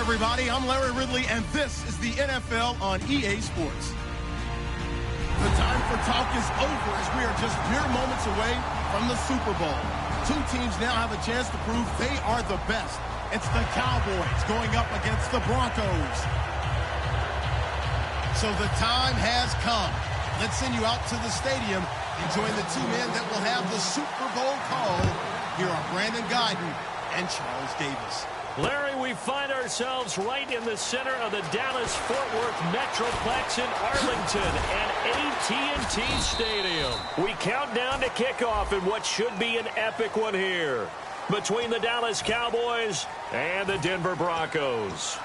everybody. I'm Larry Ridley, and this is the NFL on EA Sports. The time for talk is over as we are just mere moments away from the Super Bowl. Two teams now have a chance to prove they are the best. It's the Cowboys going up against the Broncos. So the time has come. Let's send you out to the stadium and join the two men that will have the Super Bowl call. Here are Brandon Guyton and Charles Davis. Larry, we find ourselves right in the center of the Dallas-Fort Worth Metroplex in Arlington and AT&T Stadium. We count down to kickoff in what should be an epic one here between the Dallas Cowboys and the Denver Broncos.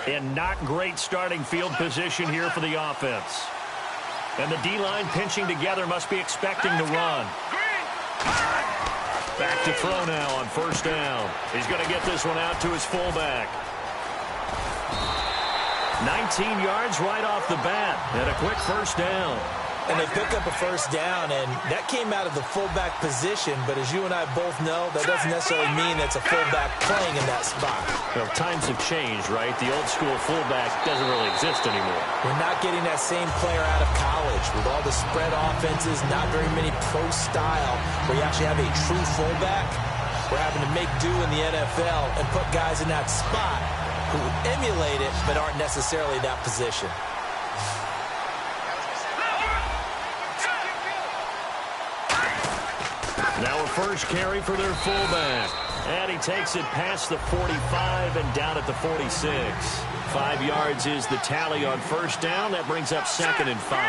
And not great starting field position here for the offense. And the D-line pinching together must be expecting to run. Back to throw now on first down. He's going to get this one out to his fullback. 19 yards right off the bat and a quick first down. And they pick up a first down, and that came out of the fullback position. But as you and I both know, that doesn't necessarily mean that's a fullback playing in that spot. Well, times have changed, right? The old school fullback doesn't really exist anymore. We're not getting that same player out of college with all the spread offenses, not very many pro style, where you actually have a true fullback. We're having to make do in the NFL and put guys in that spot who emulate it but aren't necessarily that position. Now a first carry for their fullback. And he takes it past the 45 and down at the 46. 5 yards is the tally on first down. That brings up 2nd and 5.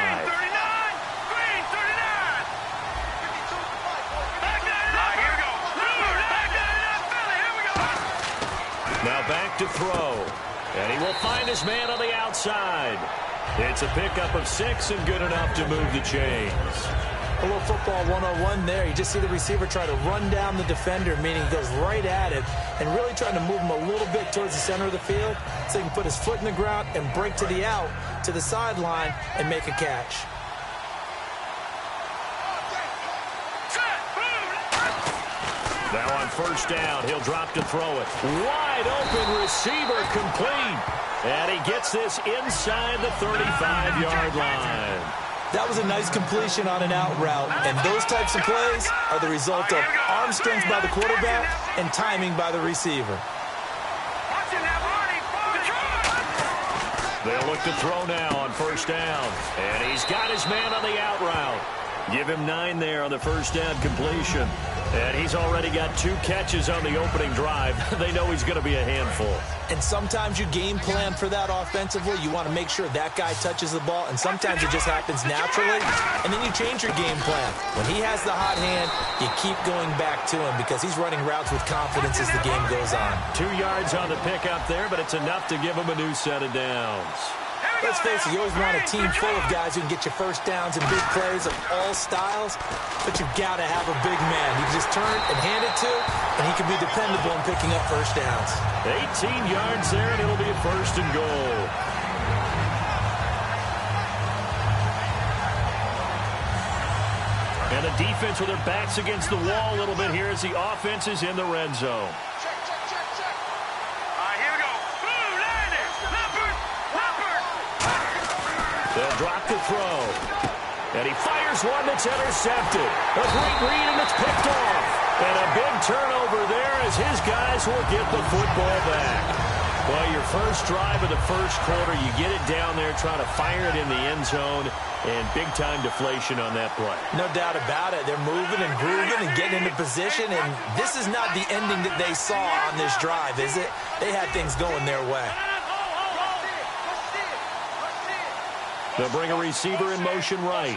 Now back to throw. And he will find his man on the outside. It's a pickup of 6 and good enough to move the chains. A little football 101 there. You just see the receiver try to run down the defender, meaning he goes right at it and really trying to move him a little bit towards the center of the field so he can put his foot in the ground and break to the out, to the sideline, and make a catch. Now on first down, he'll drop to throw it. Wide open receiver complete. And he gets this inside the 35-yard line. That was a nice completion on an out route, and those types of plays are the result of arm strength by the quarterback and timing by the receiver. They'll look to throw now on first down, and he's got his man on the out route. Give him 9 there on the first down completion. And he's already got 2 catches on the opening drive. They know he's going to be a handful. And sometimes you game plan for that offensively. You want to make sure that guy touches the ball, and sometimes it just happens naturally. And then you change your game plan. When he has the hot hand, you keep going back to him because he's running routes with confidence as the game goes on. 2 yards on the pickup there, but it's enough to give him a new set of downs. Let's face it, you always want a team full of guys who can get you first downs and big plays of all styles, but you've got to have a big man. You can just turn and hand it to, and he can be dependable in picking up first downs. 18 yards there, and it'll be a first and goal. And the defense with their backs against the wall a little bit here as the offense is in the red zone. They'll drop the throw. And he fires one that's intercepted. A great read, and it's picked off. And a big turnover there as his guys will get the football back. Well, your first drive of the first quarter, you get it down there, try to fire it in the end zone, and big-time deflation on that play. No doubt about it. They're moving and grooving and getting into position, and this is not the ending that they saw on this drive, is it? They had things going their way. They'll bring a receiver in motion right.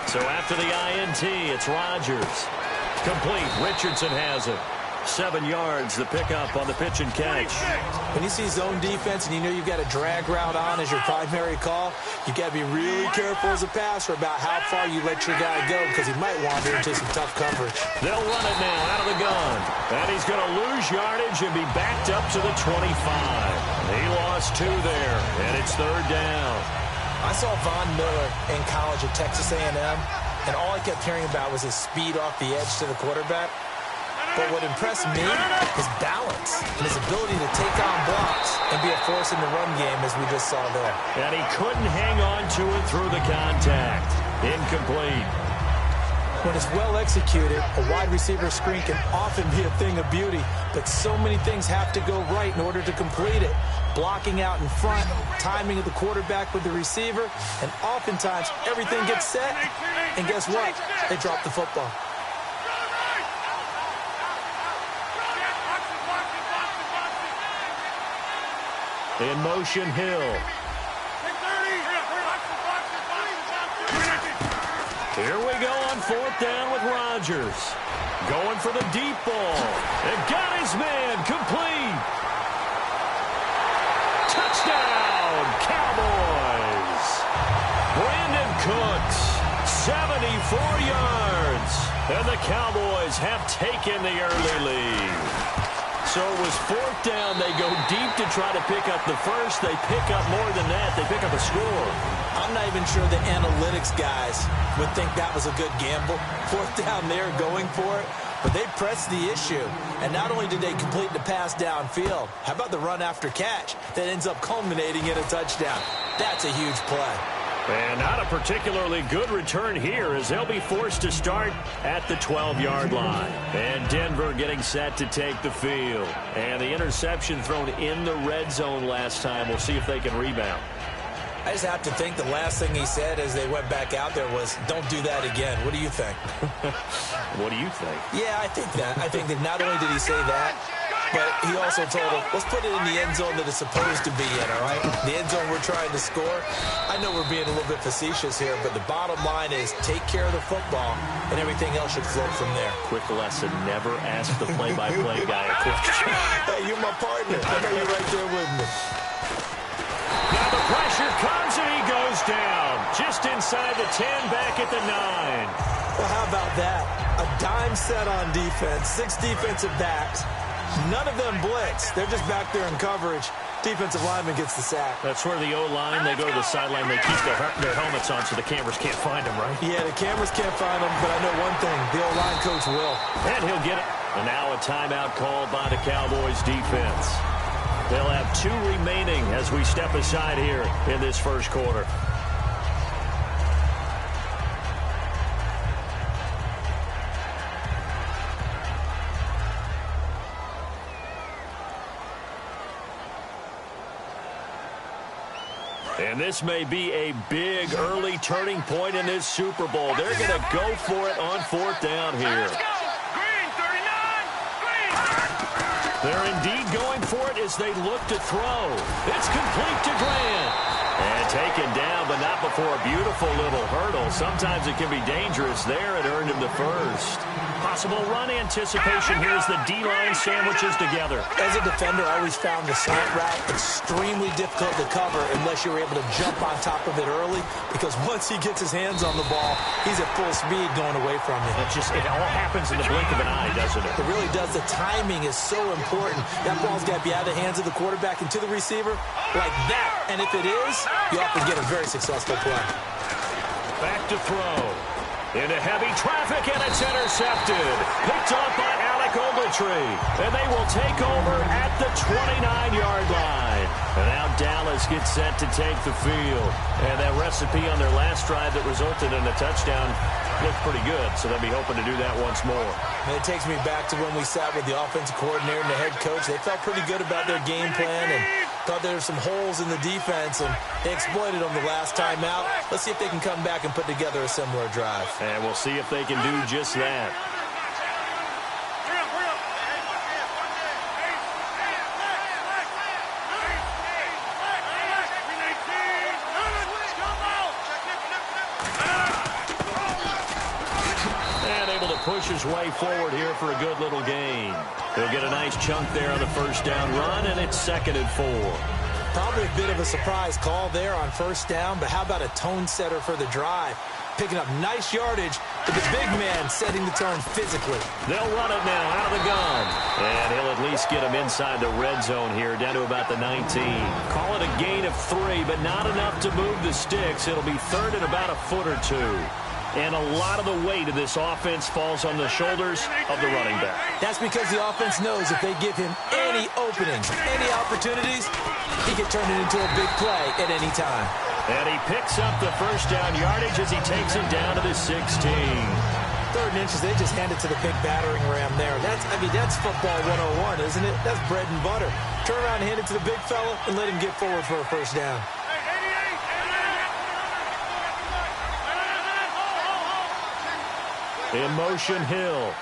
So after the INT, it's Rodgers. Complete. Richardson has it. 7 yards, the pickup on the pitch and catch. When you see zone defense and you know you've got a drag route on as your primary call, you've got to be really careful as a passer about how far you let your guy go because he might wander into some tough coverage. They'll run it now out of the gun. And he's going to lose yardage and be backed up to the 25. He lost 2 there, and it's 3rd down. I saw Von Miller in college at Texas A&M, and all I kept hearing about was his speed off the edge to the quarterback. But what impressed me is balance and his ability to take on blocks and be a force in the run game, as we just saw there. And he couldn't hang on to it through the contact. Incomplete. When it's well executed, a wide receiver screen can often be a thing of beauty, but so many things have to go right in order to complete it. Blocking out in front, timing of the quarterback with the receiver, and oftentimes everything gets set, and guess what? They drop the football. In motion, Hill. Here we go on 4th down with Rodgers. Going for the deep ball. And got his man complete. Touchdown, Cowboys. Brandon Cooks, 74 yards. And the Cowboys have taken the early lead. So it was 4th down. They go deep to try to pick up the first. They pick up more than that. They pick up a score. I'm not even sure the analytics guys would think that was a good gamble. 4th down there going for it. But they pressed the issue. And not only did they complete the pass downfield, how about the run after catch that ends up culminating in a touchdown? That's a huge play. And not a particularly good return here as they'll be forced to start at the 12-yard line. And Denver getting set to take the field. And the interception thrown in the red zone last time. We'll see if they can rebound. I just have to think the last thing he said as they went back out there was, don't do that again. What do you think? What do you think? Yeah, I think that. I think that not only did he say that, but he also told him, let's put it in the end zone that it's supposed to be in, all right? The end zone we're trying to score. I know we're being a little bit facetious here, but the bottom line is take care of the football, and everything else should flow from there. Quick lesson, never ask the play-by-play guy a question. Hey, you're my partner. I know you're right there with me. Now the pressure comes, and he goes down. Just inside the 10, back at the 9. Well, how about that? A dime set on defense, 6 defensive backs. None of them blitz. They're just back there in coverage. Defensive lineman gets the sack. That's where the O-line, they go to the sideline, they keep their helmets on so the cameras can't find them, right? Yeah, the cameras can't find them, but I know one thing. The O-line coach will. And he'll get it. And now a timeout called by the Cowboys defense. They'll have 2 remaining as we step aside here in this first quarter. And this may be a big early turning point in this Super Bowl. They're going to go for it on 4th down here. They're indeed going for it as they look to throw. It's complete to Grant. And taken down, but not before a beautiful little hurdle. Sometimes it can be dangerous there. It earned him the first. Possible run anticipation here as the D-line sandwiches together. As a defender, I always found the slant route extremely difficult to cover unless you're able to jump on top of it early, because once he gets his hands on the ball, he's at full speed going away from you. It all happens in the blink of an eye, doesn't it? It really does. The timing is so important. That ball's got to be out of the hands of the quarterback and to the receiver like that. And if it is, you often get a very successful play. Back to throw. Into heavy traffic, and it's intercepted. Picked off by Alec Ogletree. And they will take over at the 29-yard line. And now Dallas gets set to take the field. And that recipe on their last drive that resulted in a touchdown looked pretty good, so they'll be hoping to do that once more. And it takes me back to when we sat with the offensive coordinator and the head coach. They felt pretty good about their game plan and thought there were some holes in the defense, and they exploited them the last time out. Let's see if they can come back and put together a similar drive. And we'll see if they can do just that. And able to push his way forward here for a good little gain. He'll get a nice chunk there on the first down run, and it's 2nd and 4. Probably a bit of a surprise call there on first down, but how about a tone setter for the drive? Picking up nice yardage, but the big man setting the tone physically. They'll run it now out of the gun. And he'll at least get him inside the red zone here, down to about the 19. Call it a gain of 3, but not enough to move the sticks. It'll be 3rd and about a foot or 2. And a lot of the weight of this offense falls on the shoulders of the running back. That's because the offense knows if they give him any openings, any opportunities, he can turn it into a big play at any time. And he picks up the first down yardage as he takes it down to the 16. 3rd and inches, they just hand it to the big battering ram there. That's football 101, isn't it? That's bread and butter. Turn around and hand it to the big fella and let him get forward for a first down. In motion, Hill.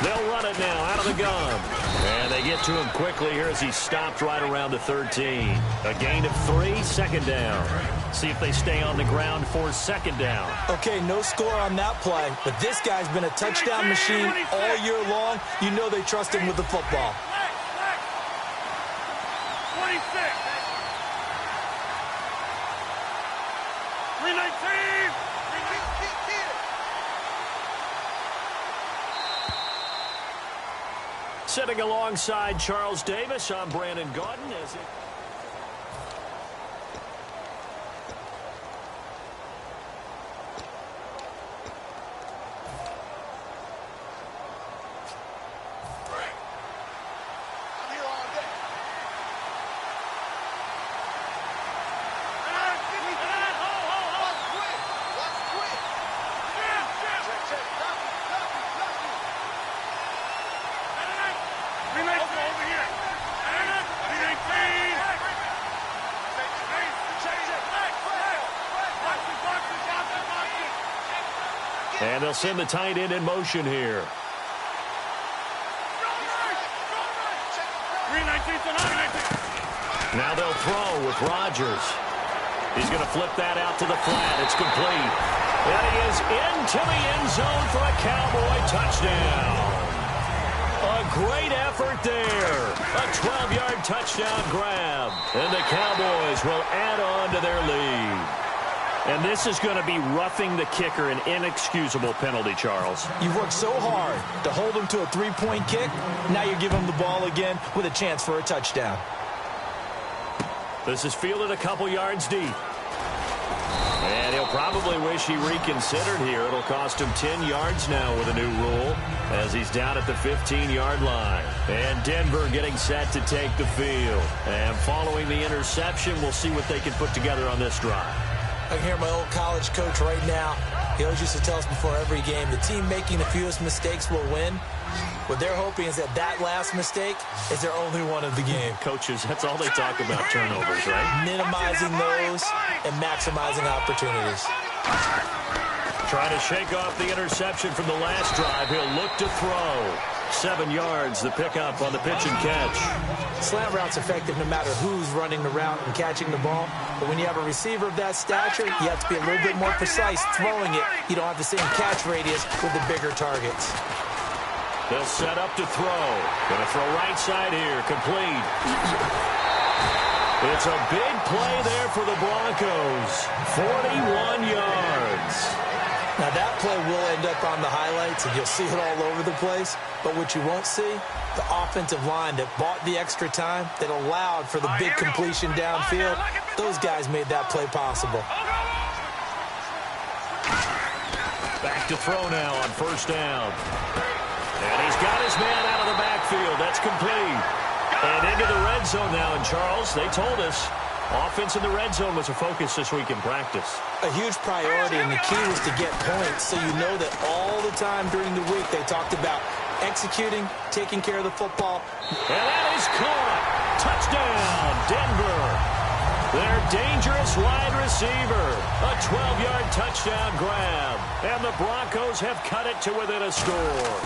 They'll run it now out of the gun. And they get to him quickly here as he stopped right around the 13. A gain of 3, 2nd down. See if they stay on the ground for 2nd down. Okay, no score on that play, but this guy's been a touchdown machine all year long. You know they trust him with the football. 26. 319. Sitting alongside Charles Davis, I'm Brandon Gaudin. And they'll send the tight end in motion here. Now they'll throw with Rodgers. He's going to flip that out to the flat. It's complete. And he is into the end zone for a Cowboy touchdown. A great effort there. A 12-yard touchdown grab. And the Cowboys will add on to their lead. And this is going to be roughing the kicker, an inexcusable penalty, Charles. You've worked so hard to hold him to a 3-point kick. Now you're giving him the ball again with a chance for a touchdown. This is fielded a couple yards deep. And he'll probably wish he reconsidered here. It'll cost him 10 yards now with a new rule as he's down at the 15-yard line. And Denver getting set to take the field. And following the interception, we'll see what they can put together on this drive. I can hear my old college coach right now. He always used to tell us before every game, the team making the fewest mistakes will win. What they're hoping is that last mistake is their only one of the game. Coaches, that's all they talk about, turnovers, right? Minimizing those and maximizing opportunities. Trying to shake off the interception from the last drive. He'll look to throw. 7 yards, the pickup on the pitch and catch. Slant route's effective no matter who's running the route and catching the ball. But when you have a receiver of that stature, you have to be a little bit more precise throwing it. You don't have the same catch radius with the bigger targets. They'll set up to throw. Going to throw right side here. Complete. It's a big play there for the Broncos. 41 yards. Now that play will end up on the highlights, and you'll see it all over the place. But what you won't see, the offensive line that bought the extra time, that allowed for the big completion downfield, those guys made that play possible. Back to throw now on first down. And he's got his man out of the backfield. That's complete. And into the red zone now. And Charles, they told us, offense in the red zone was a focus this week in practice. A huge priority, and the key was to get points. So you know that all the time during the week they talked about executing, taking care of the football. And that is caught. Touchdown, Denver. Their dangerous wide receiver. A 12-yard touchdown grab. And the Broncos have cut it to within a score.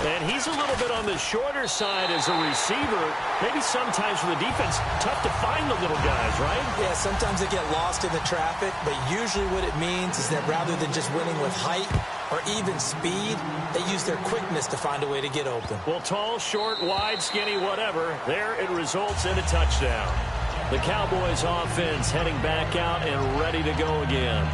And he's a little bit on the shorter side as a receiver. Maybe sometimes for the defense, tough to find the little guys, right? Yeah, sometimes they get lost in the traffic, but usually what it means is that rather than just winning with height, or even speed, they use their quickness to find a way to get open. Well, tall, short, wide, skinny, whatever, there it results in a touchdown. The Cowboys offense heading back out and ready to go again.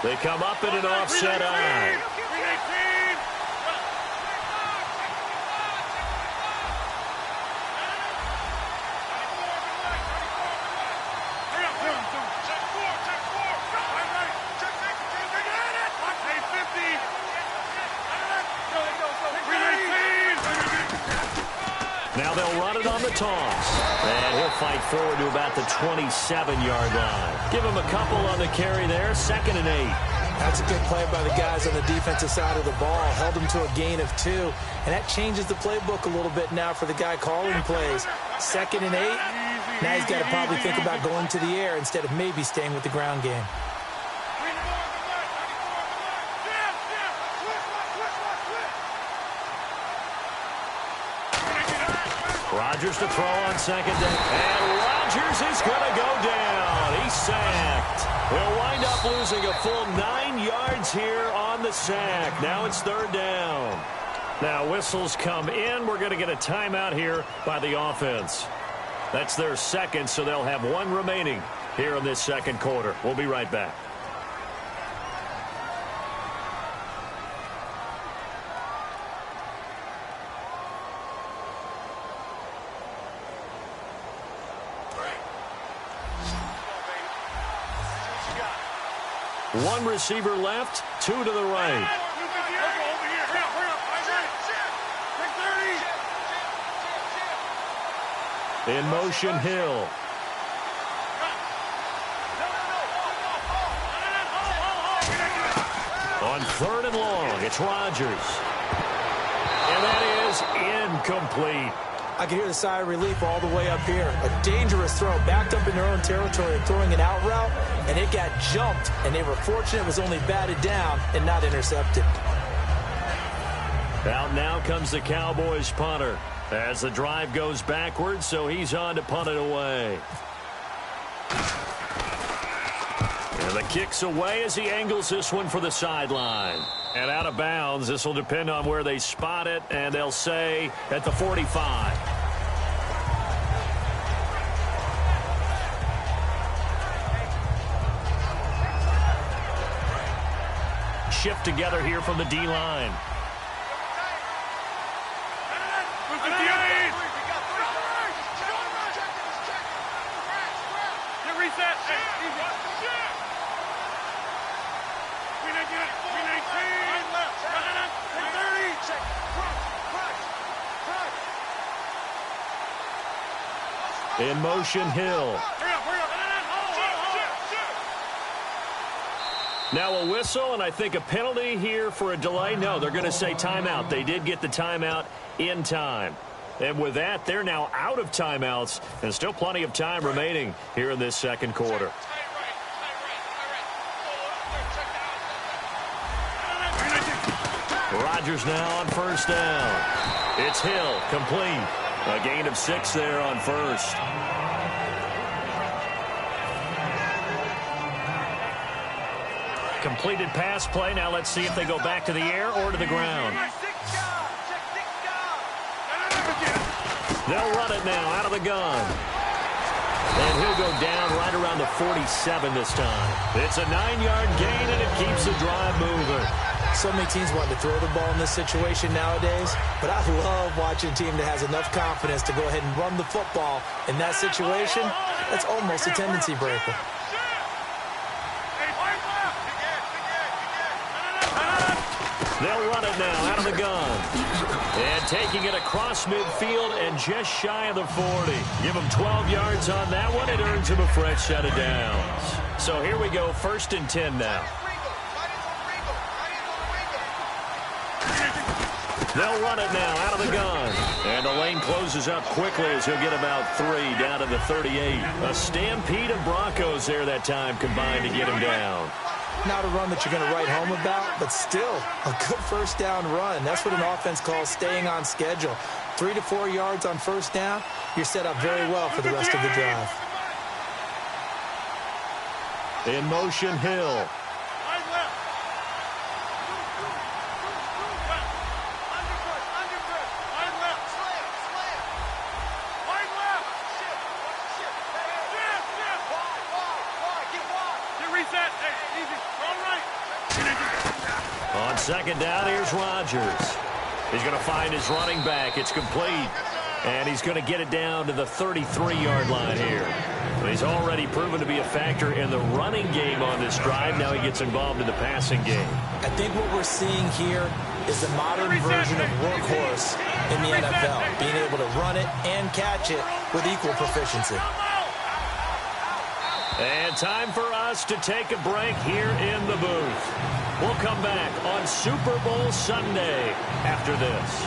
They come up in an offset eye. Now they'll run it on the toss. And he'll fight forward to about the 27-yard line. Give him a couple on the carry there. 2nd and 8. That's a good play by the guys on the defensive side of the ball. Held them to a gain of 2. And that changes the playbook a little bit now for the guy calling plays. 2nd and 8. Now he's got to probably think about going to the air instead of maybe staying with the ground game. Rodgers to throw on 2nd down. And Rodgers is going to go down. He's sacked. They'll wind up losing a full 9 yards here on the sack. Now it's 3rd down. Now whistles come in. We're going to get a timeout here by the offense. That's their 2nd, so they'll have 1 remaining here in this 2nd quarter. We'll be right back. One receiver left, 2 to the right. In motion, Hill. On 3rd and long, it's Rodgers. And that is incomplete. I can hear the sigh of relief all the way up here. A dangerous throw, backed up in their own territory, throwing an out route, and it got jumped, and they were fortunate it was only batted down and not intercepted. Out now comes the Cowboys punter as the drive goes backwards, so he's on to punt it away. And the kick's away as he angles this one for the sideline. And out of bounds, this will depend on where they spot it, and they'll say at the 45. Shift together here from the D-line. In motion, Hill. Now a whistle, and I think a penalty here for a delay. No, they're going to say timeout. They did get the timeout in time. And with that, they're now out of timeouts, and still plenty of time remaining here in this 2nd quarter. Rodgers now on 1st down. It's Hill, complete. A gain of 6 there on 1st. Completed pass play. Now let's see if they go back to the air or to the ground. They'll run it now out of the gun. And he'll go down right around the 47 this time. It's a 9-yard gain, and it keeps the drive moving. So many teams want to throw the ball in this situation nowadays, but I love watching a team that has enough confidence to go ahead and run the football in that situation. That's almost a tendency breaker. They'll run it now out of the gun. And taking it across midfield and just shy of the 40. Give him 12 yards on that one. It earns him a fresh set of downs. So here we go, 1st and 10 now. They'll run it now out of the gun. And the lane closes up quickly as he'll get about 3 down to the 38. A stampede of Broncos there that time combined to get him down. Not a run that you're going to write home about, but still a good first down run. That's what an offense calls staying on schedule. 3 to 4 yards on first down, you're set up very well for the rest of the drive. In motion, Hill. On second down, here's Rodgers. He's going to find his running back. It's complete. And he's going to get it down to the 33-yard line here. But he's already proven to be a factor in the running game on this drive. Now he gets involved in the passing game. I think what we're seeing here is the modern version of workhorse in the NFL, being able to run it and catch it with equal proficiency. And time for us to take a break here in the booth. We'll come back on Super Bowl Sunday after this.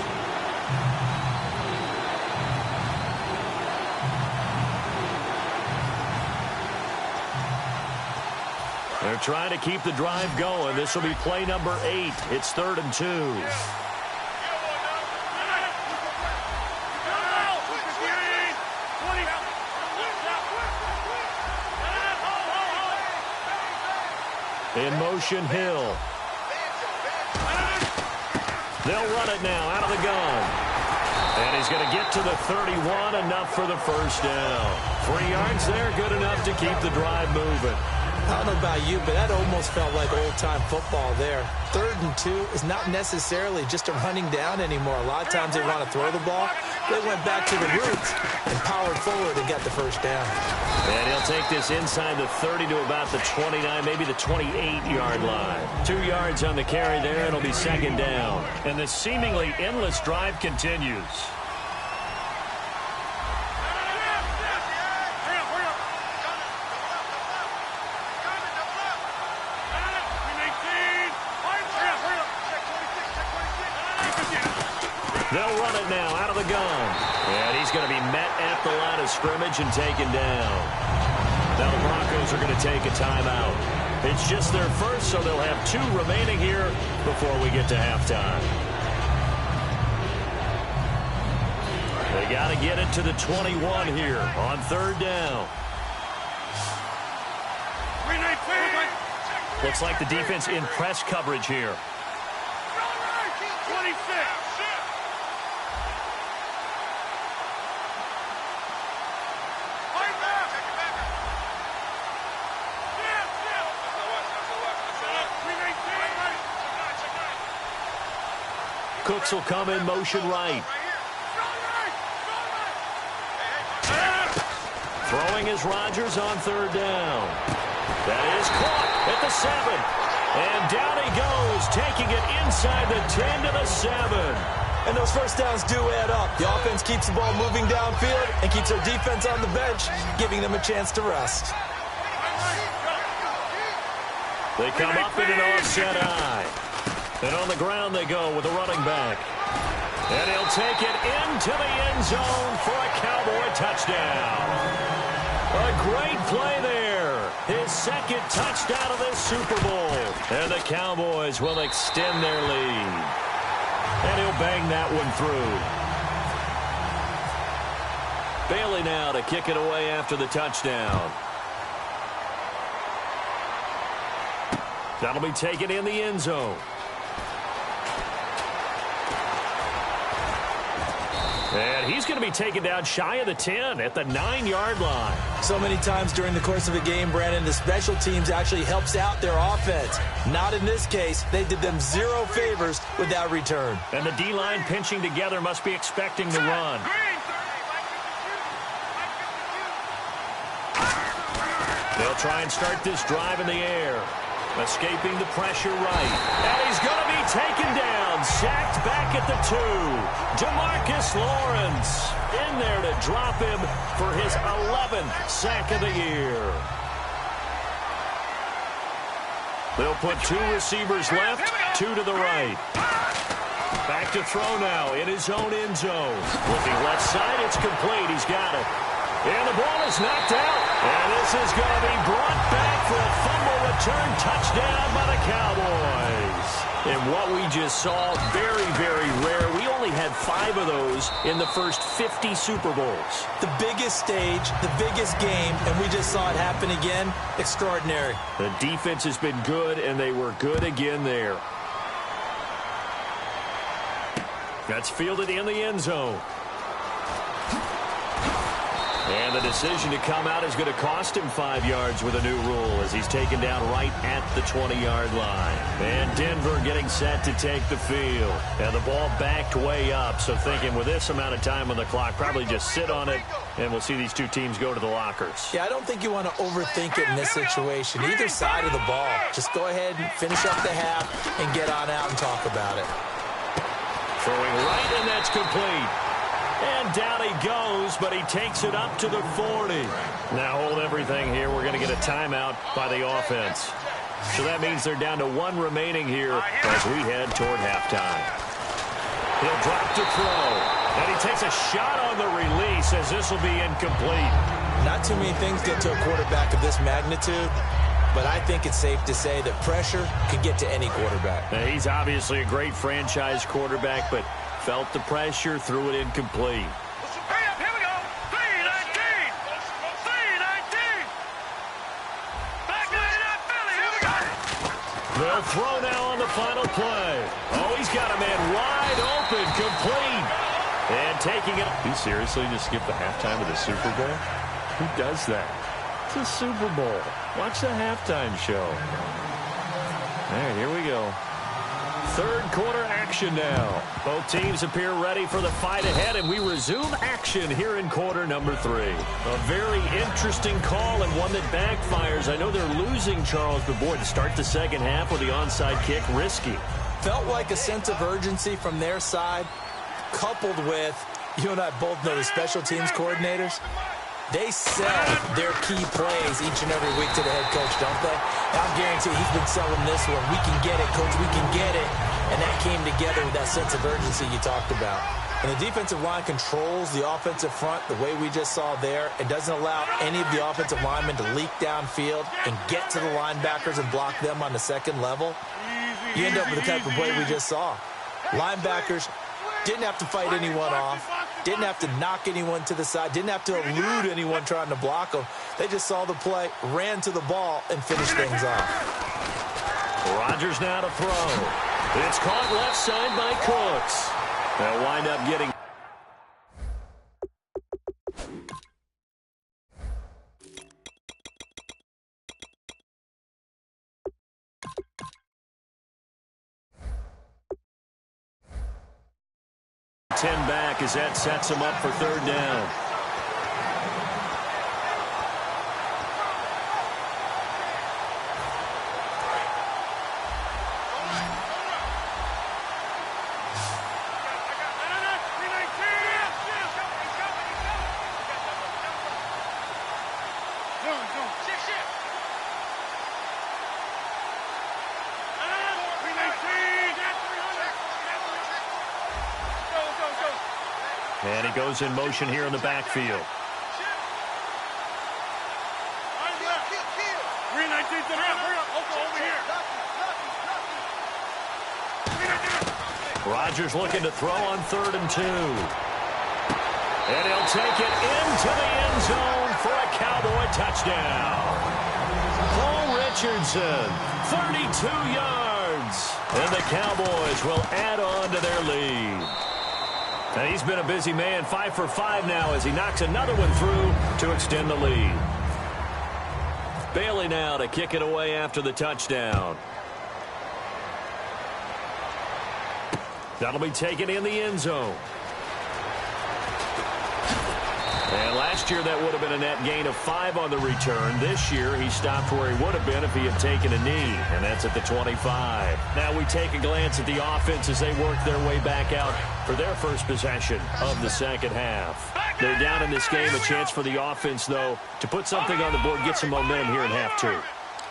They're trying to keep the drive going. This will be play number 8. It's 3rd and 2. In motion, Hill. They'll run it now out of the gun. And he's going to get to the 31, enough for the first down. 3 yards there, good enough to keep the drive moving. I don't know about you, but that almost felt like old-time football there. 3rd and 2 is not necessarily just a running down anymore. A lot of times they want to throw the ball. They went back to the roots and powered forward and got the first down. And he'll take this inside the 30 to about the 29, maybe the 28-yard line. 2 yards on the carry there, and it'll be 2nd down. And the seemingly endless drive continues. They'll run it now out of the gun. And he's going to be met at the line of scrimmage and taken down. Now the Broncos are going to take a timeout. It's just their first, so they'll have 2 remaining here before we get to halftime. They got to get it to the 21 here on 3rd down. Looks like the defense in press coverage here. 26. Cooks will come in motion right. Throwing is Rodgers on 3rd down. That is caught at the 7. And down he goes, taking it inside the 10 to the 7. And those first downs do add up. The offense keeps the ball moving downfield and keeps their defense on the bench, giving them a chance to rest. They come up in an offset eye. And on the ground they go with a running back. And he'll take it into the end zone for a Cowboy touchdown. A great play there. His 2nd touchdown of this Super Bowl. And the Cowboys will extend their lead. And he'll bang that one through. Bailey now to kick it away after the touchdown. That'll be taken in the end zone. And he's going to be taken down shy of the 10 at the 9-yard line. So many times during the course of a game, Brandon, the special teams actually helps out their offense. Not in this case. They did them 0 favors with that return. And the D-line pinching together must be expecting the run. They'll try and start this drive in the air. Escaping the pressure right. And he's going to be taken down. Sacked back at the 2. DeMarcus Lawrence in there to drop him for his 11th sack of the year. They'll put 2 receivers left, 2 to the right. Back to throw now in his own end zone. Looking left side, it's complete. He's got it. And the ball is knocked out. And this is going to be brought back for a fumble return touchdown by the Cowboys. And what we just saw, very, very rare. We only had 5 of those in the first 50 Super Bowls. The biggest stage, the biggest game, and we just saw it happen again. Extraordinary. The defense has been good, and they were good again there. That's fielded in the end zone. And the decision to come out is going to cost him 5 yards with a new rule as he's taken down right at the 20-yard line. And Denver getting set to take the field. And the ball backed way up, so thinking with this amount of time on the clock, probably just sit on it, and we'll see these two teams go to the lockers. Yeah, I don't think you want to overthink it in this situation. Either side of the ball. Just go ahead and finish up the half and get on out and talk about it. Throwing right, and that's complete. And down he goes, but he takes it up to the 40. Now hold everything here. We're going to get a timeout by the offense. So that means they're down to 1 remaining here as we head toward halftime. He'll drop to throw. And he takes a shot on the release as this will be incomplete. Not too many things get to a quarterback of this magnitude, but I think it's safe to say that pressure can get to any quarterback. Now, he's obviously a great franchise quarterback, but felt the pressure, threw it incomplete. Here we go. 3-19. 3-19. Back line up, Philly. Here we go. They'll throw now on the final play. Oh, he's got a man wide open, complete. And taking it. You seriously just skip the halftime of the Super Bowl? Who does that? It's a Super Bowl. Watch the halftime show. All right, here we go. Third quarter action now. Both teams appear ready for the fight ahead, and we resume action here in quarter number 3. A very interesting call and one that backfires. I know they're losing, Charles, but boy, to start the second half with the onside kick, risky. Felt like a sense of urgency from their side, coupled with, you and I both know the special teams coordinators, they sell their key plays each and every week to the head coach, don't they? And I guarantee he's been selling this one. We can get it, coach, we can get it. And that came together with that sense of urgency you talked about. And the defensive line controls the offensive front the way we just saw there. It doesn't allow any of the offensive linemen to leak downfield and get to the linebackers and block them on the second level. You end up with the type of play we just saw. Linebackers didn't have to fight anyone off. Didn't have to knock anyone to the side. Didn't have to elude anyone trying to block them. They just saw the play, ran to the ball, and finished things off. Rodgers now to throw. It's caught left side by Cooks. They'll wind up getting... back as that sets him up for third down. And he goes in motion here in the backfield. 3-19 to the over here. Rodgers looking to throw on 3rd and 2. And he'll take it into the end zone for a Cowboy touchdown. Paul Richardson, 32 yards. And the Cowboys will add on to their lead. And he's been a busy man, 5 for 5 now as he knocks another one through to extend the lead. Bailey now to kick it away after the touchdown. That'll be taken in the end zone. And last year that would have been a net gain of 5 on the return. This year he stopped where he would have been if he had taken a knee, and that's at the 25. Now we take a glance at the offense as they work their way back out for their first possession of the second half. They're down in this game. A chance for the offense, though, to put something on the board, get some momentum here in half 2.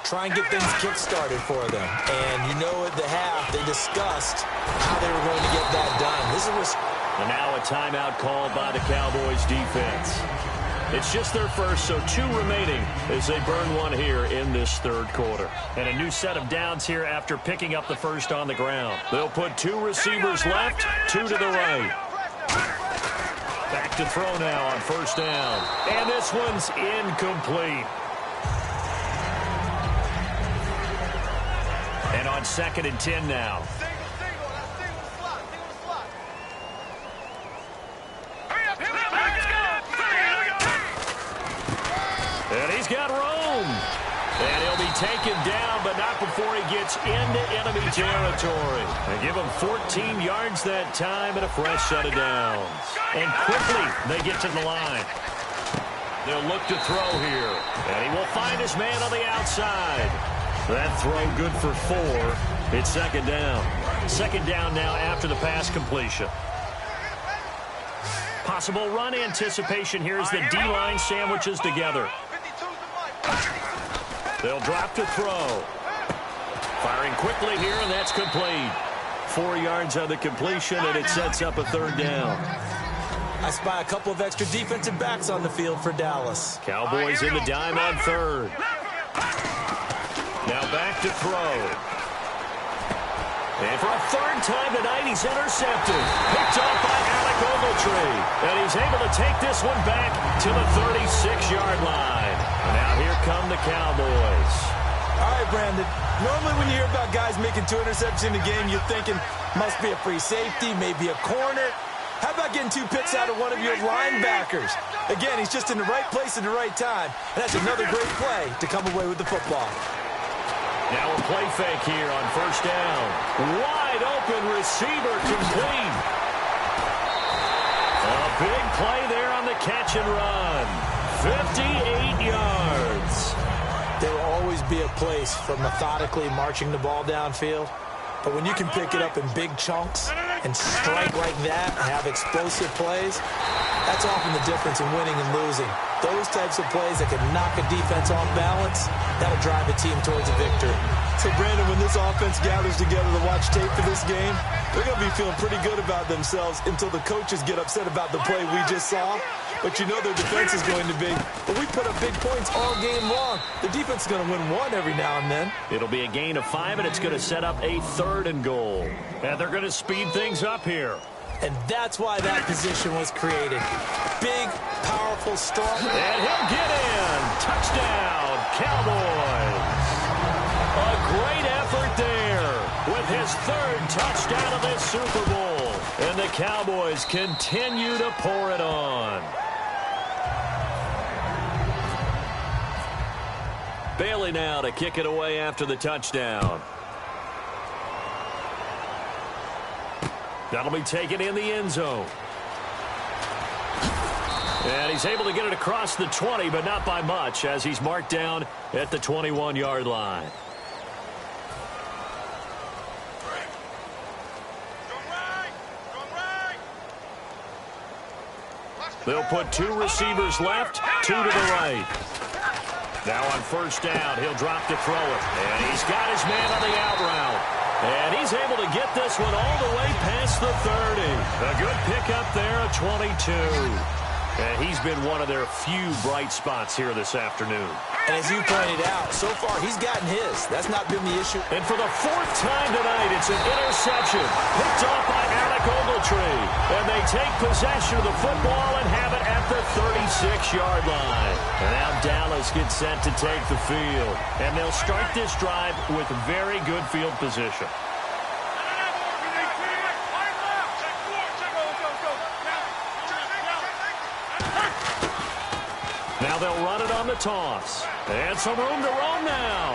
Try and get things kick-started for them. And you know at the half they discussed how they were going to get that done. This is And now a timeout called by the Cowboys defense. It's just their first, so 2 remaining as they burn one here in this third quarter. And a new set of downs here after picking up the first on the ground. They'll put 2 receivers left, 2 to the right. Back to throw now on first down. And this one's incomplete. And on 2nd and 10 now. And he's got room. And he'll be taken down, but not before he gets into enemy territory. They give him 14 yards that time and a fresh set of downs. And quickly they get to the line. They'll look to throw here. And he will find his man on the outside. That throw good for 4. It's 2nd down. 2nd down now after the pass completion. Possible run anticipation here as the D-line sandwiches together. They'll drop to throw. Firing quickly here, and that's complete. 4 yards on the completion, and it sets up a 3rd down. I spy a couple of extra defensive backs on the field for Dallas. Cowboys in the dime on 3rd. Now back to throw. And for a 3rd time tonight, he's intercepted. Picked off by Alec Ogletree. And he's able to take this one back to the 36-yard line. And now here come the Cowboys. All right, Brandon. Normally when you hear about guys making 2 interceptions in a game, you're thinking must be a free safety, maybe a corner. How about getting 2 picks out of one of your linebackers? Again, he's just in the right place at the right time. And that's another great play to come away with the football. Now a play fake here on first down. Wide open receiver complete. A big play there on the catch and run. 58 yards. There will always be a place for methodically marching the ball downfield. But when you can pick it up in big chunks and strike like that and have explosive plays, that's often the difference in winning and losing. Those types of plays that can knock a defense off balance, that'll drive a team towards a victory. So, Brandon, when this offense gathers together to watch tape for this game, they're going to be feeling pretty good about themselves until the coaches get upset about the play we just saw. But you know their defense is going to be. But we put up big points all game long. The defense is going to win one every now and then. It'll be a gain of 5, and it's going to set up a 3rd and goal. And they're going to speed things up here. And that's why that position was created. Big, powerful, strong. And he'll get in. Touchdown, Cowboys. A great effort there with his 3rd touchdown of this Super Bowl. And the Cowboys continue to pour it on. Bailey now to kick it away after the touchdown. That'll be taken in the end zone. And he's able to get it across the 20, but not by much, as he's marked down at the 21-yard line. They'll put 2 receivers left, 2 to the right. Now on first down, he'll drop to throw it. And he's got his man on the out route. And he's able to get this one all the way past the 30. A good pickup there, a 22. And he's been one of their few bright spots here this afternoon. And as you pointed out, so far he's gotten his. That's not been the issue. And for the 4th time tonight, it's an interception. Picked off by Alec Ogletree. And they take possession of the football and have it at the 36-yard line. And now Dallas gets set to take the field. And they'll start this drive with very good field position. Now they'll run it on the toss. And some room to roam now.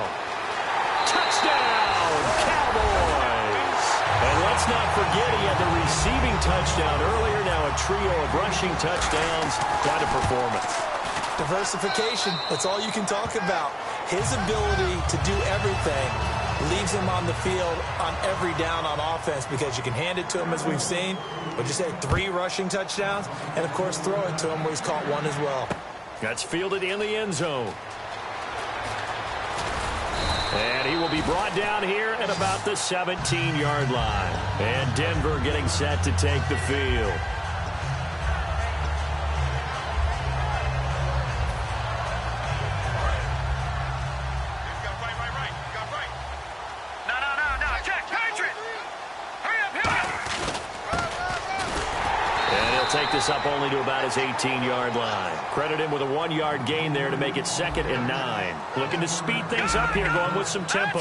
Touchdown, Cowboys! And let's not forget he had the receiving touchdown earlier. Now a trio of rushing touchdowns. Quite a performance. Diversification, that's all you can talk about. His ability to do everything leaves him on the field on every down on offense because you can hand it to him as we've seen. But you say 3 rushing touchdowns, and of course throw it to him where he's caught 1 as well. That's fielded in the end zone. And he will be brought down here at about the 17-yard line. And Denver getting set to take the field. this up only to about his 18-yard line. Credit him with a 1-yard gain there to make it 2nd and 9. Looking to speed things up here, going with some tempo.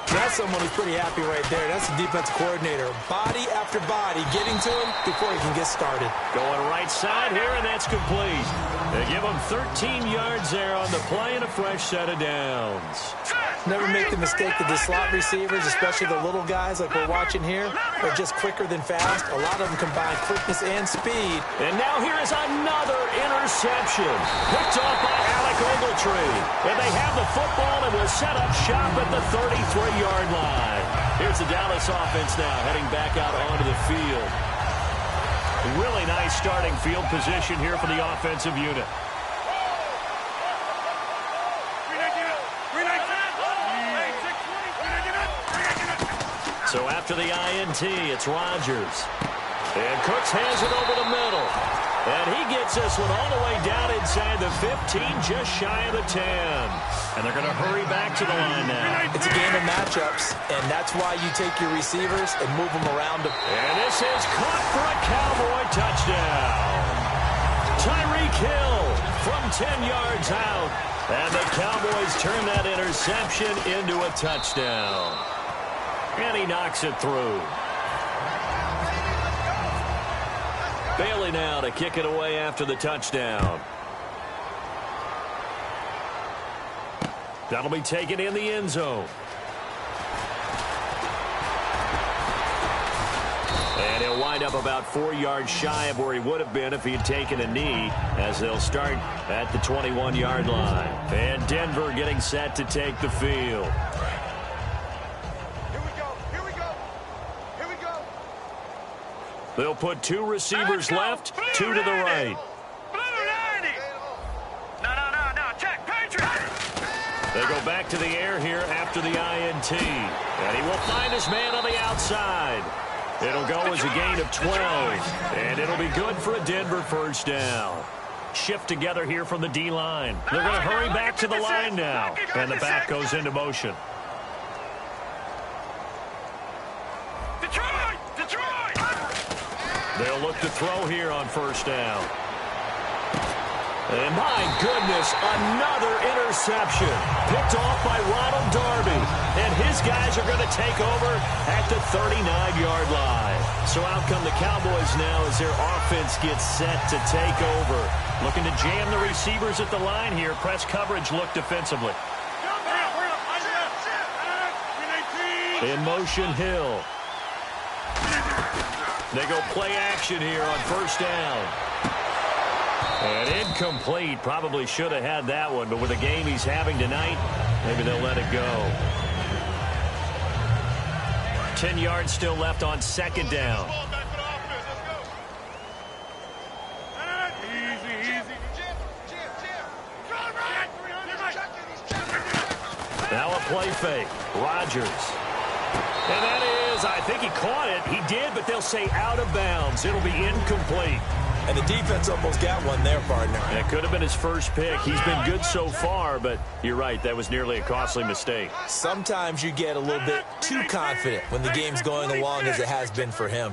That's someone who's pretty happy right there. That's the defense coordinator. Body after body, getting to him before he can get started. Going right side here, and that's complete. They give him 13 yards there on the play and a fresh set of downs. Never make the mistake that the slot receivers, especially the little guys like we're watching here, are just quicker than fast. A lot of them combine quickness and speed. And now here is another interception. Picked off by Alec Ogletree. And they have the football and will set up shop at the 33-yard line. Here's the Dallas offense now heading back out onto the field. Really nice starting field position here for the offensive unit. So after the INT, it's Rodgers. And Cooks hands it over the middle. And he gets this one all the way down inside the 15, just shy of the 10. And they're going to hurry back to the line now. It's a game of matchups, and that's why you take your receivers and move them around. And this is caught for a Cowboy touchdown. Tyreek Hill from 10 yards out. And the Cowboys turn that interception into a touchdown. And he knocks it through. Bailey now to kick it away after the touchdown. That'll be taken in the end zone. And he'll wind up about 4 yards shy of where he would have been if he had taken a knee, as they'll start at the 21-yard line. And Denver getting set to take the field. They'll put 2 receivers left, 2 to the right. They go back to the air here after the INT. And he will find his man on the outside. It'll go as a gain of 12. And it'll be good for a Denver first down. Shift together here from the D-line. They're going to hurry back to the line now. And the back goes into motion. They'll look to throw here on first down. And my goodness, another interception. Picked off by Ronald Darby. And his guys are going to take over at the 39-yard line. So out come the Cowboys now as their offense gets set to take over. Looking to jam the receivers at the line here. Press coverage look defensively. In motion, Hill. They go play action here on first down. And incomplete. Probably should have had that one, but with the game he's having tonight, maybe they'll let it go. 10 yards still left on second down. Now a play fake. Rodgers. And that is, I think he caught it. He did, but they'll say out of bounds. It'll be incomplete. And the defense almost got one there, partner. That could have been his first pick. He's been good so far, but you're right. That was nearly a costly mistake. Sometimes you get a little bit too confident when the game's going along as it has been for him.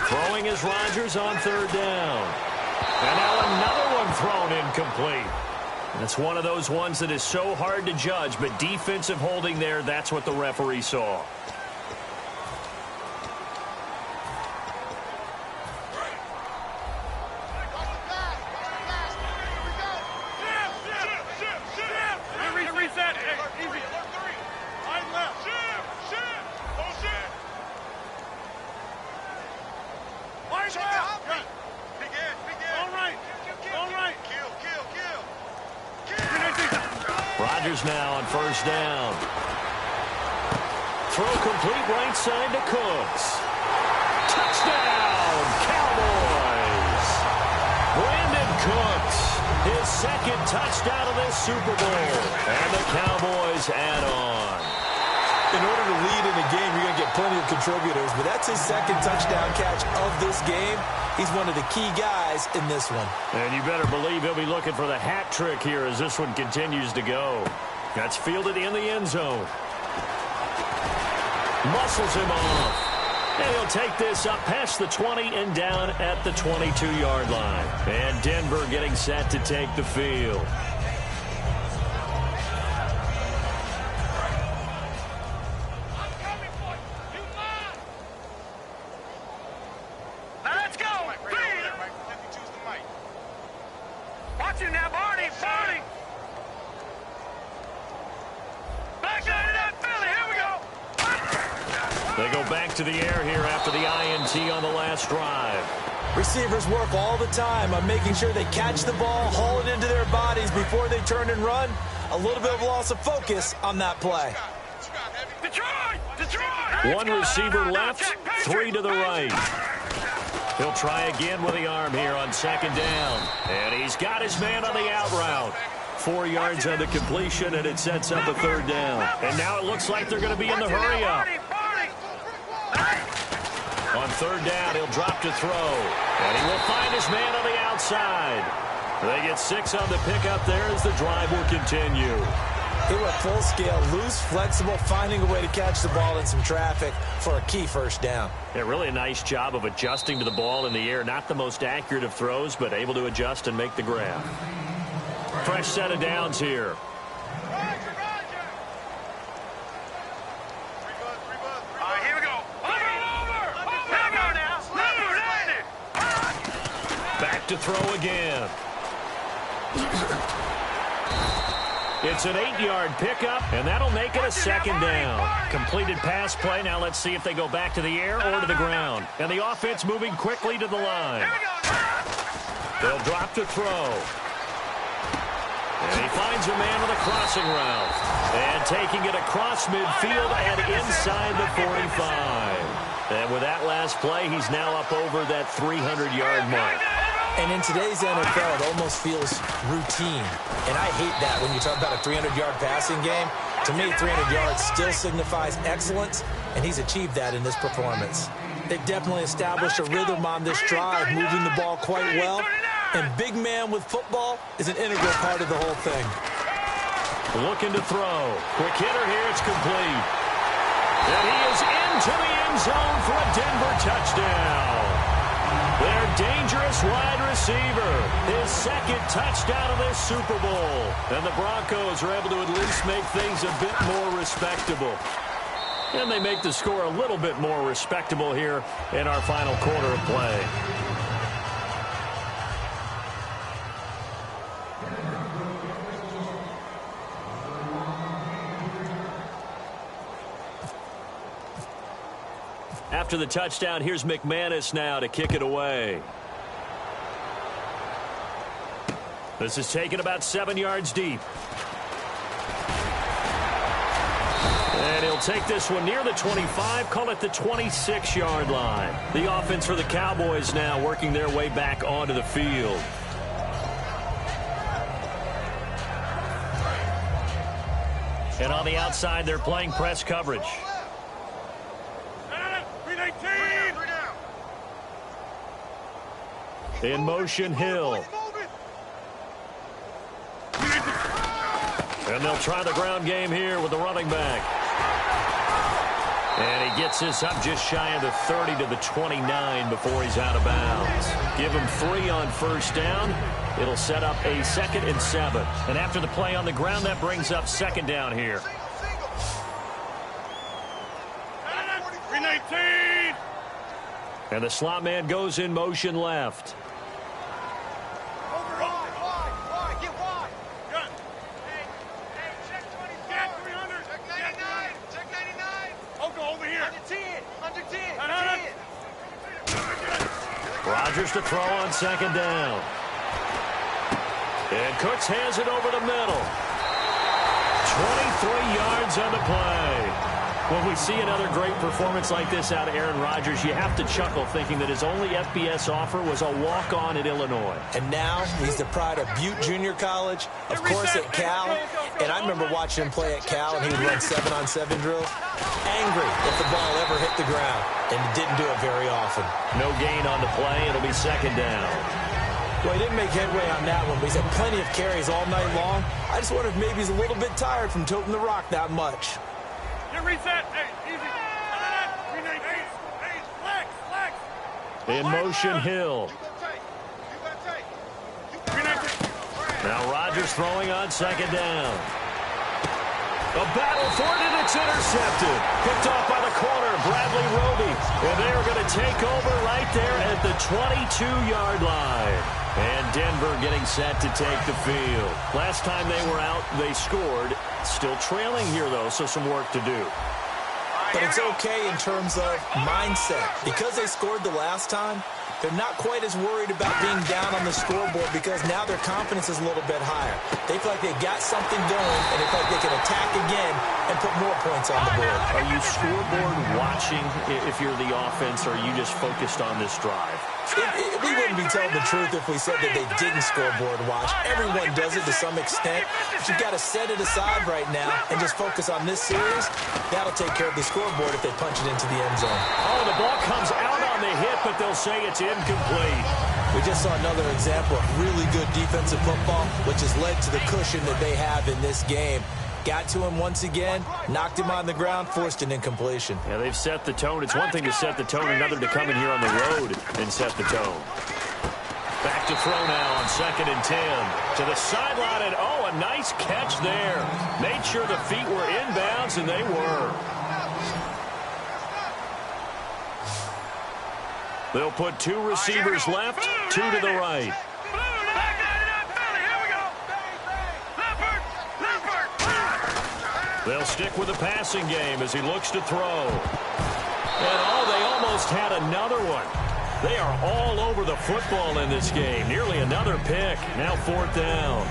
Throwing is Rodgers on third down. And now another one thrown incomplete. And it's one of those ones that is so hard to judge, but defensive holding there, that's what the referee saw. Now on first down. Throw complete right side to Cooks. Touchdown, Cowboys. Brandon Cooks, his second touchdown of this Super Bowl. And the Cowboys add on. In order to lead in a game, you're going to get plenty of contributors, but that's his second touchdown catch of this game. He's one of the key guys in this one. And you better believe he'll be looking for the hat trick here as this one continues to go. That's fielded in the end zone. Muscles him off. And he'll take this up past the 20 and down at the 22-yard line. And Denver getting set to take the field. Let's go. Watch it now, Barney. Barney. Back out of that Philly. Here we go. They go back to the air here after the INT on the last drive. Receivers work all the time on making sure they catch the ball, haul it into their bodies before they turn and run. A little bit of loss of focus on that play. Detroit. Detroit. One receiver left, three to the right. He'll try again with the arm here on second down. And he's got his man on the out route. 4 yards on the completion, and it sets up a third down. And now it looks like they're going to be in the hurry up. On third down, he'll drop to throw. And he will find his man on the outside. They get 6 on the pickup there as the drive will continue. They were full scale, loose, flexible, finding a way to catch the ball in some traffic for a key first down. Yeah, really a nice job of adjusting to the ball in the air. Not the most accurate of throws, but able to adjust and make the grab. Fresh set of downs here. Back to throw again. It's an 8-yard pickup, and that'll make it a second down. Completed pass play. Now let's see if they go back to the air or to the ground. And the offense moving quickly to the line. They'll drop to throw. And he finds a man on the crossing route. And taking it across midfield and inside the 45. And with that last play, he's now up over that 300-yard mark. And in today's NFL, it almost feels routine. And I hate that when you talk about a 300-yard passing game. To me, 300 yards still signifies excellence, and he's achieved that in this performance. They've definitely established a rhythm on this drive, moving the ball quite well. And big man with football is an integral part of the whole thing. Looking to throw. Quick hitter here. It's complete. And he is into the end zone for a Denver touchdown. Their dangerous wide receiver. His second touchdown of this Super Bowl. And the Broncos are able to at least make things a bit more respectable. And they make the score a little bit more respectable here in our final quarter of play. After the touchdown, here's McManus now to kick it away. This is taken about 7 yards deep. And he'll take this one near the 25, call it the 26-yard line. The offense for the Cowboys now working their way back onto the field. And on the outside, they're playing press coverage. In motion, Hill. And they'll try the ground game here with the running back. And he gets this up just shy of the 30 to the 29 before he's out of bounds. Give him 3 on first down. It'll set up a 2nd and 7. And after the play on the ground, that brings up second down here. 319. And the slot man goes in motion left. Rodgers to throw on second down. And Cooks hands it over the middle. 23 yards on the play. When we see another great performance like this out of Aaron Rodgers, you have to chuckle thinking that his only FBS offer was a walk-on at Illinois. And now he's the pride of Butte Junior College, of course at Cal. And I remember watching him play at Cal, and he would run 7-on-7 drills. Angry if the ball ever hit the ground, and he didn't do it very often. No gain on the play. It'll be second down. Well, he didn't make headway on that one, but he's had plenty of carries all night long. I just wonder if maybe he's a little bit tired from toting the rock that much. Reset. Hey, easy. 319. In motion, Hill. Now Rodgers throwing on second down. A battle for it, and it's intercepted. Picked off by the corner, Bradley Roby. And they are going to take over right there at the 22-yard line. And Denver getting set to take the field. Last time they were out, they scored. Still trailing here, though, so some work to do. But it's okay in terms of mindset. Because they scored the last time, they're not quite as worried about being down on the scoreboard because now their confidence is a little bit higher. They feel like they've got something going, and they feel like they can attack again and put more points on the board. Are you scoreboard watching if you're the offense, or are you just focused on this drive? We wouldn't be telling the truth if we said that they didn't scoreboard watch. Everyone does it to some extent. But you've got to set it aside right now and just focus on this series. That'll take care of the scoreboard if they punch it into the end zone. Oh, the ball comes out on the hit, but they'll say it's incomplete. We just saw another example of really good defensive football, which has led to the cushion that they have in this game. Got to him once again, knocked him on the ground, forced an incompletion. Yeah, they've set the tone. It's one thing to set the tone, another to come in here on the road and set the tone. Back to throw now on 2nd and 10. To the sideline, and oh, a nice catch there. Made sure the feet were inbounds, and they were. They'll put 2 receivers left, 2 to the right. They'll stick with the passing game as he looks to throw. And oh, they almost had another one. They are all over the football in this game. Nearly another pick. Now 4th down.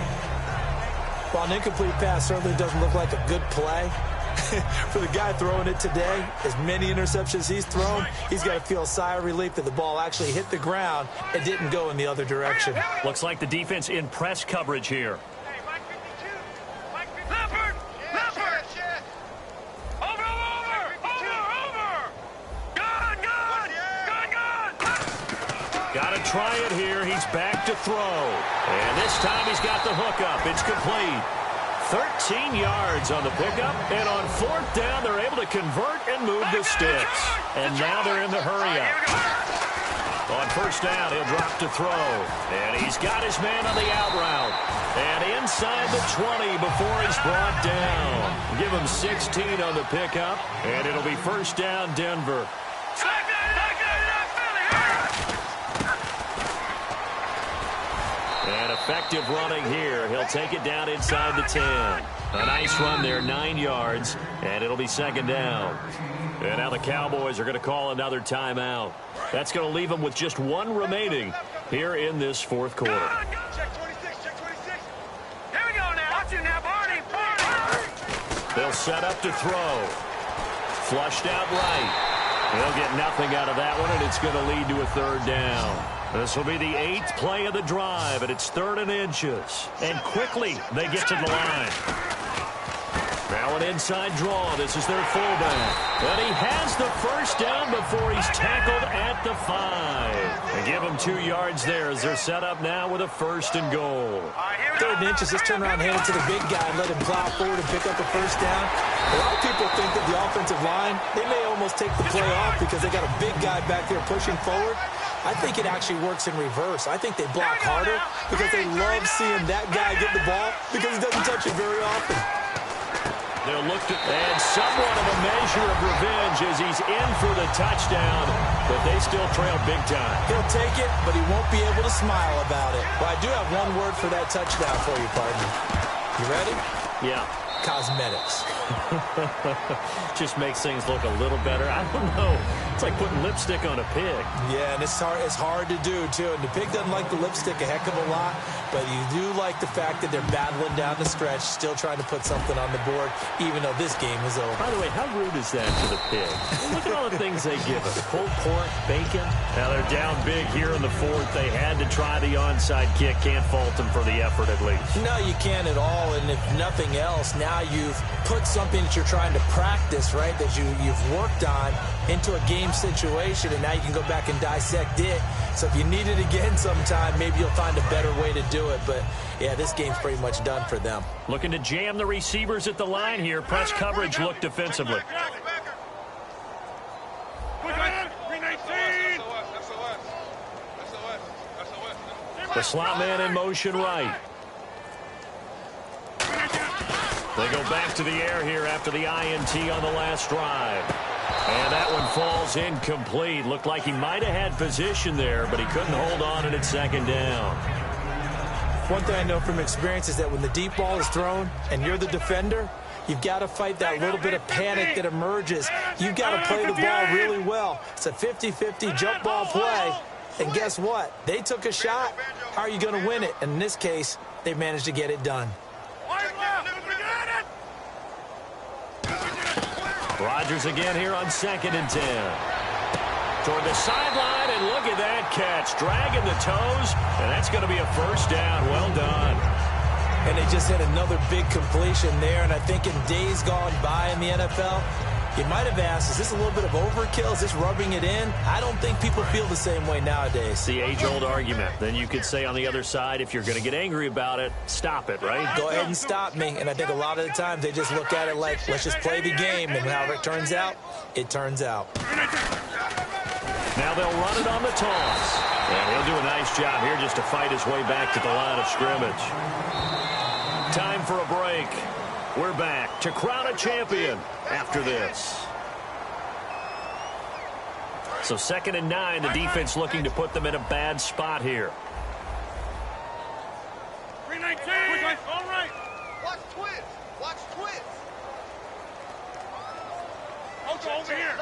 Well, an incomplete pass certainly doesn't look like a good play. For the guy throwing it today, as many interceptions he's thrown, he's got to feel a sigh of relief that the ball actually hit the ground and didn't go in the other direction. Looks like the defense in press coverage here. Got to try it here. He's back to throw. And this time he's got the hook up. It's complete. 13 yards on the pickup. And on 4th down, they're able to convert and move the sticks. And now they're in the hurry up. On 1st down, he'll drop to throw. And he's got his man on the out route. And inside the 20 before he's brought down. Give him 16 on the pickup. And it'll be 1st down, Denver. And effective running here. He'll take it down inside the 10. A nice run there, 9 yards, and it'll be 2nd down. And now the Cowboys are going to call another timeout. That's going to leave them with just 1 remaining here in this 4th quarter. Check 26, check 26. Here we go now. Watch it now, Barney. They'll set up to throw. Flushed out right. They'll get nothing out of that one, and it's going to lead to a 3rd down. This will be the 8th play of the drive, and it's 3rd and inches. And quickly, they get to the line. Now an inside draw. This is their fullback. And he has the 1st down before he's tackled at the 5. And give him 2 yards there as they're set up now with a 1st and goal. 3rd and inches, just turn around and hand it to the big guy and let him plow forward and pick up a 1st down. A lot of people think that the offensive line, they may almost take the play off because they got a big guy back there pushing forward. I think it actually works in reverse. I think they block harder because they love seeing that guy get the ball because he doesn't touch it very often. They'll look to, and somewhat of a measure of revenge as he's in for the touchdown, but they still trail big time. He'll take it, but he won't be able to smile about it. Well, I do have one word for that touchdown for you, partner. You ready? Yeah. Cosmetics. Just makes things look a little better. I don't know. It's like putting lipstick on a pig. Yeah, and it's hard to do, too. And the pig doesn't like the lipstick a heck of a lot, but you do like the fact that they're battling down the stretch, still trying to put something on the board, even though this game is over. By the way, how rude is that to the pig? Look at all the things they give us. Pulled pork, bacon. Now they're down big here in the 4th. They had to try the onside kick. Can't fault them for the effort, at least. No, you can't at all. And if nothing else, now you've put something that you're trying to practice, right, that you've worked on into a game situation, and now you can go back and dissect it. So if you need it again sometime, maybe you'll find a better way to do it. But, yeah, this game's pretty much done for them. Looking to jam the receivers at the line here. Press coverage look defensively. The slot man in motion right. They go back to the air here after the INT on the last drive. And that one falls incomplete. Looked like he might have had position there, but he couldn't hold on and it's second down. One thing I know from experience is that when the deep ball is thrown and you're the defender, you've got to fight that little bit of panic that emerges. You've got to play the ball really well. It's a 50-50 jump ball play. And guess what? They took a shot. How are you going to win it? And in this case, they managed to get it done. Rodgers again here on 2nd and 10. Toward the sideline, and look at that catch. Dragging the toes, and that's going to be a first down. Well done. And they just had another big completion there. And I think in days gone by in the NFL, you might have asked, is this a little bit of overkill? Is this rubbing it in? I don't think people feel the same way nowadays. The age-old argument. Then you could say on the other side, if you're going to get angry about it, stop it, right? Go ahead and stop me. And I think a lot of the times they just look at it like, let's just play the game. And however it turns out, it turns out. Now they'll run it on the toss. And he'll do a nice job here just to fight his way back to the line of scrimmage. Time for a break. We're back to crown a champion after this. So 2nd and 9, the defense looking to put them in a bad spot here. 319. All right. Watch twins. Watch twins. Ocho over here.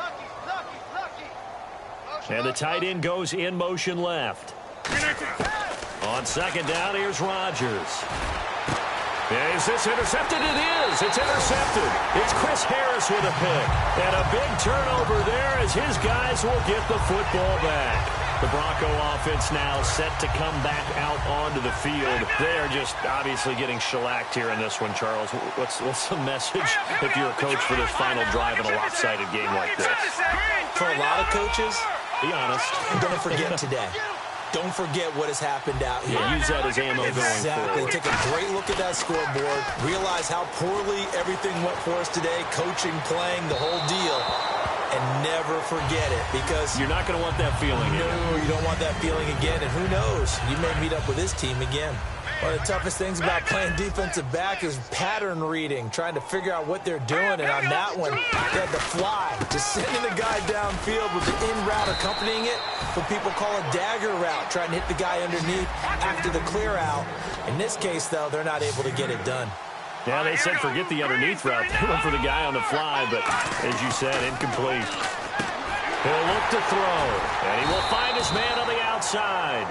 Lucky. And the tight end goes in motion left. 319. On 2nd down, here's Rodgers. Is this intercepted? It is. It's intercepted. It's Chris Harris with a pick. And a big turnover there as his guys will get the football back. The Bronco offense now set to come back out onto the field. They are just obviously getting shellacked here in this one, Charles. What's the message if you're a coach for this final drive in a lopsided game like this? For a lot of coaches, be honest. Don't forget today. Don't forget what has happened out here. Yeah, use that as ammo going forward. Take a great look at that scoreboard. Realize how poorly everything went for us today. Coaching, playing, the whole deal. And never forget it, because you're not going to want that feeling again. No, you don't want that feeling again. And who knows? You may meet up with this team again. One of the toughest things about playing defensive back is pattern reading, trying to figure out what they're doing. And on that one, they had to fly, just sending the guy downfield with the in route accompanying it. What people call a dagger route, trying to hit the guy underneath after the clear out. In this case, though, they're not able to get it done. Yeah, they said forget the underneath route. They went for the guy on the fly, but as you said, incomplete. He'll look to throw, and he will find his man on the outside.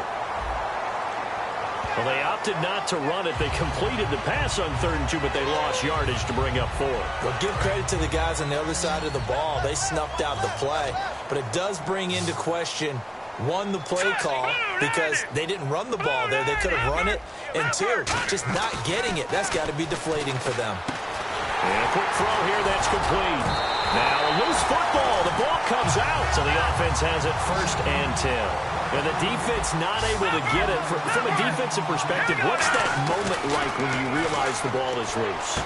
Well, they opted not to run it. They completed the pass on 3rd and 2, but they lost yardage to bring up 4. Well, give credit to the guys on the other side of the ball. They snuffed out the play, but it does bring into question, 1, the play call, because they didn't run the ball there. They could have run it. And 2, just not getting it. That's got to be deflating for them. And a quick throw here that's complete. Now a loose football. The ball comes out, so the offense has it 1st and 10. And the defense not able to get it. From a defensive perspective, what's that moment like when you realize the ball is loose?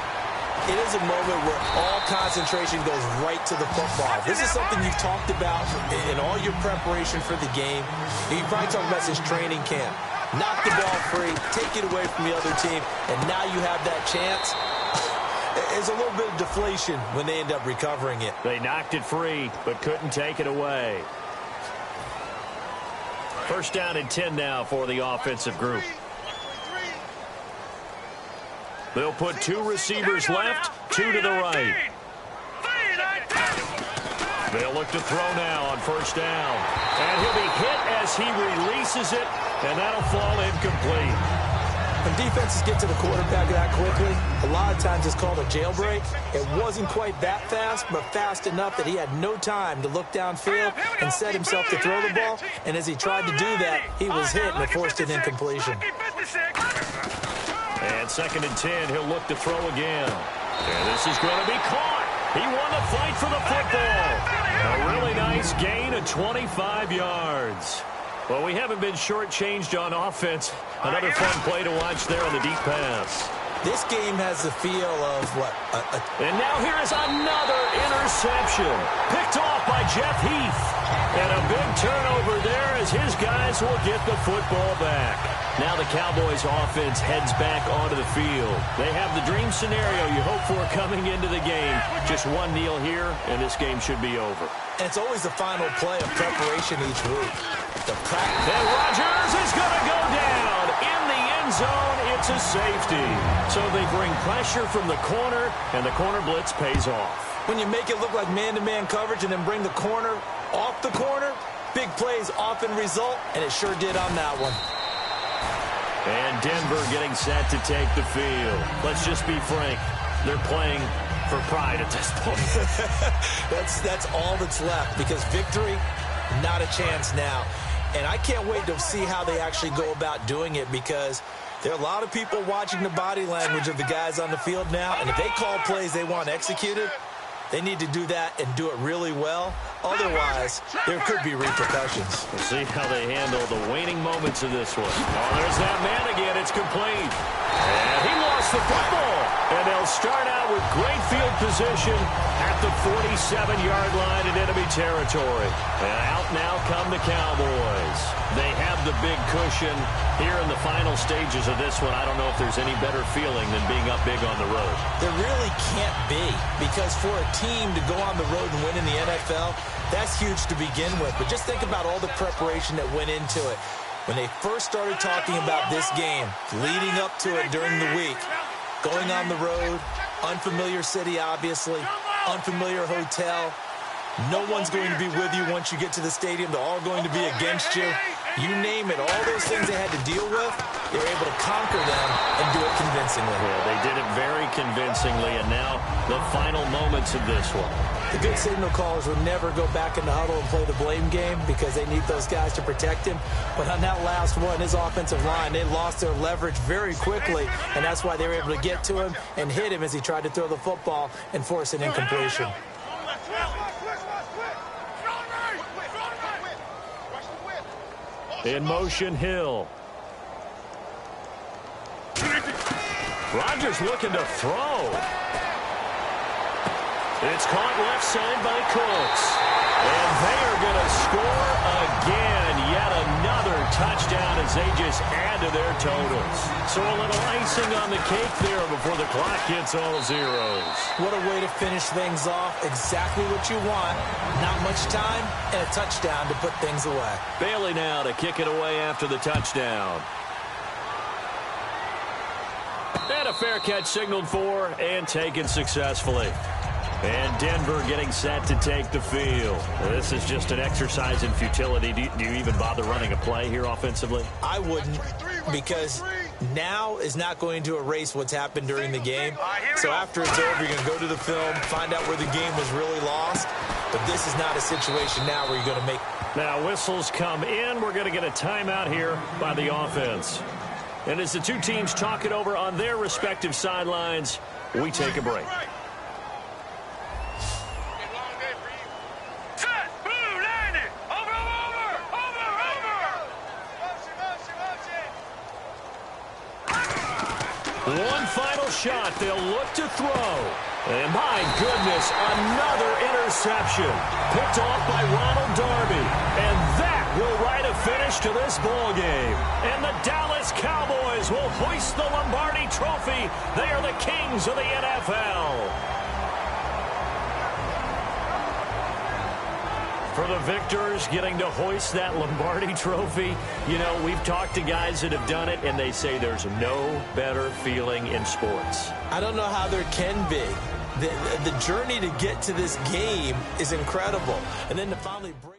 It is a moment where all concentration goes right to the football. This is something you've talked about in all your preparation for the game. You probably talked about this training camp. Knock the ball free, take it away from the other team, and now you have that chance. There's a little bit of deflation when they end up recovering it. They knocked it free, but couldn't take it away. 1st down and 10 now for the offensive group. They'll put 2 receivers left, 2 to the right. They'll look to throw now on 1st down. And he'll be hit as he releases it, and that'll fall incomplete. When defenses get to the quarterback that quickly, a lot of times it's called a jailbreak. It wasn't quite that fast, but fast enough that he had no time to look downfield and set himself to throw the ball. And as he tried to do that, he was hit and it forced an incompletion. And 2nd and 10, he'll look to throw again. And this is going to be caught. He won the fight for the football. A really nice gain of 25 yards. Well, we haven't been shortchanged on offense. Another fun play to watch there on the deep pass. This game has the feel of what? And now here is another interception. Picked off by Jeff Heath. And a big turnover there as his guys will get the football back. Now the Cowboys offense heads back onto the field. They have the dream scenario you hope for coming into the game. Just one kneel here, and this game should be over. And it's always the final play of preparation each week. And Rodgers is going to go down. In the end zone, it's a safety. So they bring pressure from the corner, and the corner blitz pays off. When you make it look like man-to-man coverage and then bring the corner off the corner, big plays often result, and it sure did on that one. And Denver getting set to take the field. Let's just be frank. They're playing for pride at this point. That's all that's left, because victory, not a chance now. And I can't wait to see how they actually go about doing it, because there are a lot of people watching the body language of the guys on the field now, and if they call plays they want executed, they need to do that and do it really well. Otherwise, there could be repercussions. We'll see how they handle the waning moments of this one. Oh, there's that man again. It's complete. And he lost the football. And they'll start out with great field position at the 47-yard line in enemy territory. And out now come the Cowboys. They have the big cushion here in the final stages of this one. I don't know if there's any better feeling than being up big on the road. There really can't be, because for a team to go on the road and win in the NFL, that's huge to begin with. But just think about all the preparation that went into it. When they first started talking about this game, leading up to it during the week, going on the road, unfamiliar city, obviously, unfamiliar hotel. No one's going to be with you once you get to the stadium. They're all going to be against you. You name it, all those things they had to deal with, they were able to conquer them and do it convincingly. Yeah, they did it very convincingly, and now the final moments of this one. The good signal callers would never go back in the huddle and play the blame game, because they need those guys to protect him. But on that last one, his offensive line, they lost their leverage very quickly, and that's why they were able to get to him and hit him as he tried to throw the football and force an incompletion. In motion, Hill. Rodgers looking to throw. It's caught left side by Cooks. And they are going to score again. Yet another touchdown as they just add to their totals. So a little icing on the cake there before the clock hits all zeros. What a way to finish things off. Exactly what you want. Not much time and a touchdown to put things away. Bailey now to kick it away after the touchdown. And a fair catch signaled for and taken successfully. And Denver getting set to take the field. This is just an exercise in futility. Do you even bother running a play here offensively? I wouldn't, because now is not going to erase what's happened during the game. So after it's over, you're going to go to the film, find out where the game was really lost. But this is not a situation now where you're going to make... Now whistles come in. We're going to get a timeout here by the offense. And as the two teams talk it over on their respective sidelines, we take a break. One final shot. They'll look to throw. And my goodness, another interception. Picked off by Ronald Darby. And that will write a finish to this ball game. And the Dallas Cowboys will hoist the Lombardi Trophy. They are the kings of the NFL. For the victors getting to hoist that Lombardi Trophy, you know, we've talked to guys that have done it, and they say there's no better feeling in sports. I don't know how there can be. The journey to get to this game is incredible. And then to finally break...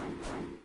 Broadcast.